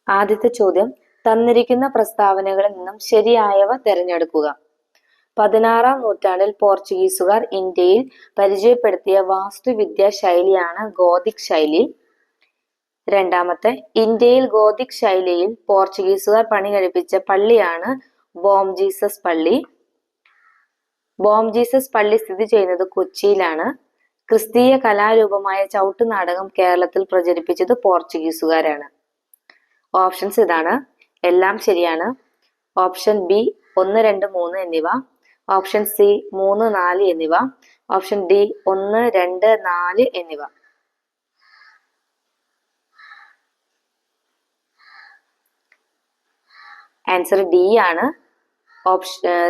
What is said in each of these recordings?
ആദ്യത്തെ ചോദ്യം, തന്നിരിക്കുന്ന പ്രസ്താവനകളിൽ നിന്നും ശരിയായവ തിരഞ്ഞെടുക്കുക. 16-ാം നൂറ്റാണ്ടിൽ പോർച്ചുഗീസുകാർ ഇന്ത്യയിൽ പരിചയപ്പെടുത്തിയ വാസ്തുവിദ്യാ ശൈലിയാണ് ഗോഥിക് ശൈലി. രണ്ടാമത്തെ, ഇന്ത്യയിൽ ഗോഥിക് ശൈലിയിൽ പോർച്ചുഗീസുകാർ പണി കഴിപ്പിച്ച പള്ളിയാണ് ബോം ജീസസ് പള്ളി. ബോം ജീസസ് പള്ളി സ്ഥിതി ചെയ്യുന്നത് കൊച്ചിയിലാണ്. ക്രിസ്തീയ കലാരൂപമായ ചവിട്ടുനാടകം കേരളത്തിൽ പ്രചരിപ്പിച്ചത് പോർച്ചുഗീസുകാരാണ്. ഓപ്ഷൻസ് ഇതാണ്. എല്ലാം ശരിയാണ്. ഓപ്ഷൻ ബി 1, 2, 3 എന്നിവ, ഓപ്ഷൻ സി 3, 4 എന്നിവ, ഓപ്ഷൻ ഡി 1, 2, 4 എന്നിവ. ആൻസർ ഡി ആണ്.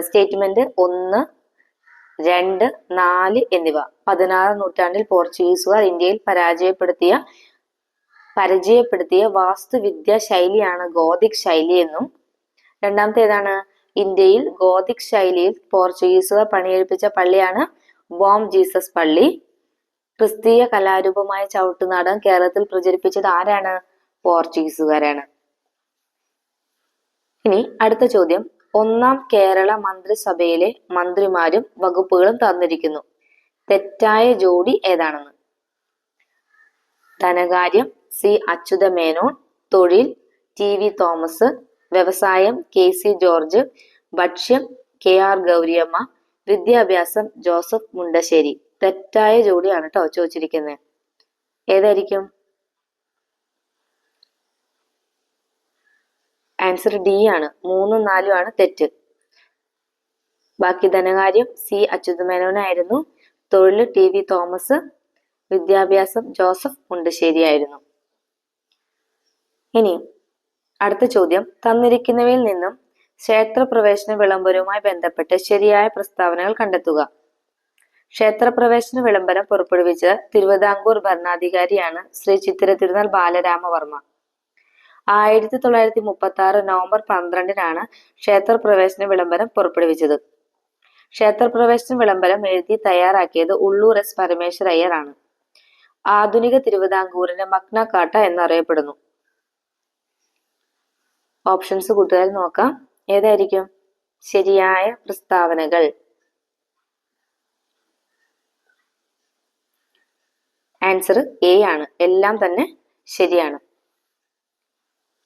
സ്റ്റേറ്റ്മെന്റ് 1, 2, 4 എന്നിവ. 16-ാം നൂറ്റാണ്ടിൽ പോർച്ചുഗീസുകാർ ഇന്ത്യയിൽ പരിചയപ്പെടുത്തിയ വാസ്തുവിദ്യാ ശൈലിയാണ് ഗോഥിക് ശൈലി എന്നും, രണ്ടാമത്തെ ഏതാണ്, ഇന്ത്യയിൽ ഗോഥിക് ശൈലിയിൽ പോർച്ചുഗീസുകാർ പണിയെടുപ്പിച്ച പള്ളിയാണ് ബോം ജീസസ് പള്ളി. ക്രിസ്തീയ കലാരൂപമായ ചവിട്ടുനാടകം കേരളത്തിൽ പ്രചരിപ്പിച്ചത് ആരാണ്? പോർച്ചുഗീസുകാരാണ്. ഇനി അടുത്ത ചോദ്യം, 1-ാം കേരള മന്ത്രിസഭയിലെ മന്ത്രിമാരും വകുപ്പുകളും തന്നിരിക്കുന്നു. തെറ്റായ ജോഡി ഏതാണെന്ന്. ധനകാര്യം സി അച്യുതമേനോൻ, തൊഴിൽ ടി.വി. തോമസ്, വ്യവസായം കെ.സി. ജോർജ്, ഭക്ഷ്യം കെ.ആർ. ഗൗരിയമ്മ, വിദ്യാഭ്യാസം ജോസഫ് മുണ്ടശ്ശേരി. തെറ്റായ ജോഡിയാണ് കേട്ടോ ചോദിച്ചിരിക്കുന്നത്. ഏതായിരിക്കും? ആൻസർ ഡി ആണ്. 3, 4 ആണ് തെറ്റ്. ബാക്കി ധനകാര്യം സി അച്യുതമേനോനായിരുന്നു, തൊഴിൽ ടി.വി. തോമസ്, വിദ്യാഭ്യാസം ജോസഫ് മുണ്ടശ്ശേരി ആയിരുന്നു. ഇനി അടുത്ത ചോദ്യം, തന്നിരിക്കുന്നവയിൽ നിന്നും ക്ഷേത്രപ്രവേശന വിളംബരവുമായി ബന്ധപ്പെട്ട് ശരിയായ പ്രസ്താവനകൾ കണ്ടെത്തുക. ക്ഷേത്രപ്രവേശന വിളംബരം പുറപ്പെടുവിച്ച തിരുവിതാംകൂർ ഭരണാധികാരിയാണ് ശ്രീ ചിത്തിര തിരുനാൾ ബാലരാമവർമ്മ. 1936 നവംബർ 12-നാണ് ക്ഷേത്രപ്രവേശന വിളംബരം പുറപ്പെടുവിച്ചത്. ക്ഷേത്രപ്രവേശന വിളംബരം എഴുതി തയ്യാറാക്കിയത് ഉള്ളൂർ എസ് പരമേശ്വര അയ്യർ ആണ്. ആധുനിക തിരുവിതാംകൂറിന്റെ മഗ്ന കാർട്ട എന്നറിയപ്പെടുന്നു. ഓപ്ഷൻസ് കൂട്ടുകാർ നോക്കാം. ഏതായിരിക്കും ശരിയായ പ്രസ്താവനകൾ? ആൻസർ എ ആണ്. എല്ലാം തന്നെ ശരിയാണ്.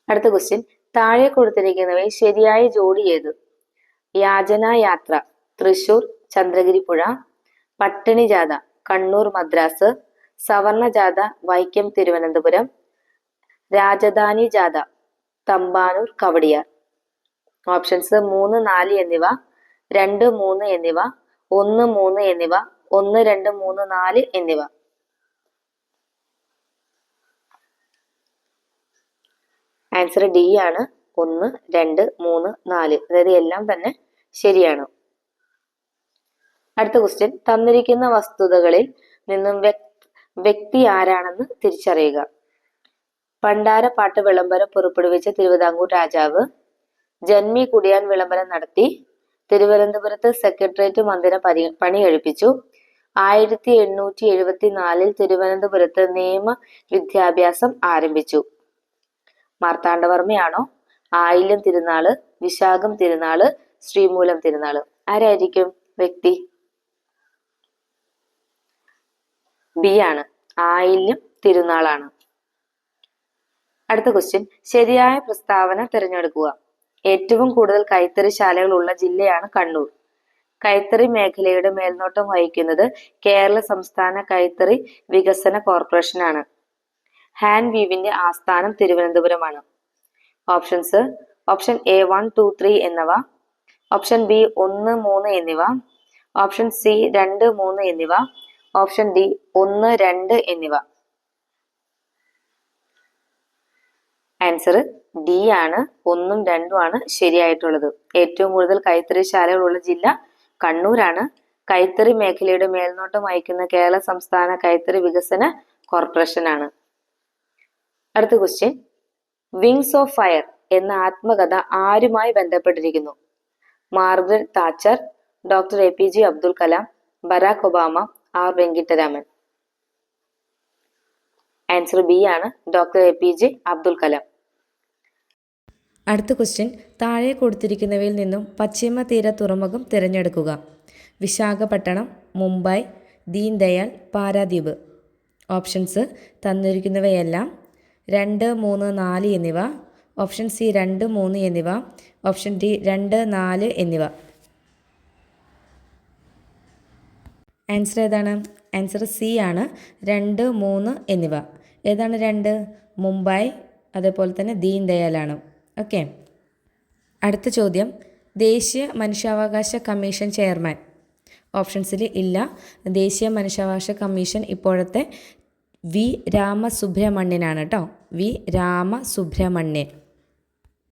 അടുത്ത ക്വസ്റ്റ്യൻ, താഴെ കൊടുത്തിരിക്കുന്നവയിൽ ശരിയായ ജോഡി ഏത്? യാചനായാത്ര തൃശൂർ ചന്ദ്രഗിരിപ്പുഴ, പട്ടിണി ജാഥ കണ്ണൂർ മദ്രാസ്, സവർണ ജാഥ വൈക്കം തിരുവനന്തപുരം, രാജധാനി ജാഥ തമ്പാനൂർ കവടിയാർ. ഓപ്ഷൻസ് 3, 4 എന്നിവ, 2, 3 എന്നിവ, 1, 3 എന്നിവ, 1, 2, 3, 4 എന്നിവ. ആൻസർ ഡി ആണ്. 1, 2, 3, 4, അതായത് എല്ലാം തന്നെ ശരിയാണ്. അടുത്ത ക്വസ്റ്റ്യൻ, തന്നിരിക്കുന്ന വസ്തുതകളിൽ നിന്നും വ്യക്തി ആരാണെന്ന് തിരിച്ചറിയുക. പണ്ടാരപ്പാട്ട് വിളംബരം പുറപ്പെടുവിച്ച തിരുവിതാംകൂർ രാജാവ്, ജന്മി കുടിയാൻ വിളംബരം നടത്തി, തിരുവനന്തപുരത്ത് സെക്രട്ടേറിയറ്റ് മന്ദിരം പണി കഴിപ്പിച്ചു, 1874 തിരുവനന്തപുരത്ത് നിയമ വിദ്യാഭ്യാസം ആരംഭിച്ചു. മാർത്താണ്ഡവർമ്മയാണോ? ആയില്യം തിരുനാള്, വിശാഖം തിരുനാള്, ശ്രീമൂലം തിരുനാള്. ആരായിരിക്കും വ്യക്തി? ബി ആണ്. ആയില്യം തിരുനാളാണ്. അടുത്ത ക്വസ്റ്റ്യൻ, ശരിയായ പ്രസ്താവന തിരഞ്ഞെടുക്കുക. ഏറ്റവും കൂടുതൽ കൈത്തറി ശാലകൾ ഉള്ള ജില്ലയാണ് കണ്ണൂർ. കൈത്തറി മേഖലയുടെ മേൽനോട്ടം വഹിക്കുന്നത് കേരള സംസ്ഥാന കൈത്തറി വികസന കോർപ്പറേഷനാണ്. ഹാൻഡ് വീവിന്റെ ആസ്ഥാനം തിരുവനന്തപുരമാണ്. ഓപ്ഷൻസ്, ഓപ്ഷൻ എ 1, 2, 3 എന്നിവ, ഓപ്ഷൻ ബി 1, 3 എന്നിവ, ഓപ്ഷൻ സി 2, 3 എന്നിവ, ഓപ്ഷൻ ഡി 1, 2 എന്നിവ. ആൻസർ ഡി ആണ്. 1ഉം 2ഉം ആണ് ശരിയായിട്ടുള്ളത്. ഏറ്റവും കൂടുതൽ കൈത്തറി ശാലകളുള്ള ജില്ല കണ്ണൂരാണ്. കൈത്തറി മേഖലയുടെ മേൽനോട്ടം വഹിക്കുന്ന കേരള സംസ്ഥാന കൈത്തറി വികസന കോർപ്പറേഷനാണ്. അടുത്ത ക്വസ്റ്റ്യൻ, വിങ്സ് ഓഫ് ഫയർ എന്ന ആത്മകഥ ആരുമായി ബന്ധപ്പെട്ടിരിക്കുന്നു? Margaret Thatcher, doctor APJ Abdul Kalam, Barack Obama, R Venkataraman. Answer B ആണ്. Doctor APJ Abdul Kalam. അടുത്ത ക്വസ്റ്റ്യൻ, താഴെ കൊടുത്തിരിക്കുന്നവയിൽ നിന്നും പശ്ചിമ തീര തുറമുഖം തിരഞ്ഞെടുക്കുക. വിശാഖപട്ടണം, മുംബൈ, ദീൻ ദയാൽ, പാരാദ്വീപ്. ഓപ്ഷൻസ് തന്നിരിക്കുന്നവയെല്ലാം 2, 3, 4 എന്നിവ. ഓപ്ഷൻ സി 2, 3 എന്നിവ. ഓപ്ഷൻ ഡി 2, 4 എന്നിവ. ആൻസർ ഏതാണ്? ആൻസർ സി ആണ്, 2, 3 എന്നിവ. ഏതാണ് 2? മുംബൈ, അതേപോലെ തന്നെ ദീൻ ദയാലാണ്. ഓക്കെ. അടുത്ത ചോദ്യം, ദേശീയ മനുഷ്യാവകാശ കമ്മീഷൻ ചെയർമാൻ. ഓപ്ഷൻസിൽ ഇല്ല. ദേശീയ മനുഷ്യാവകാശ കമ്മീഷൻ ഇപ്പോഴത്തെ വി രാമസുബ്രഹ്മണ്യനാണ് കേട്ടോ. വി രാമസുബ്രഹ്മണ്യൻ.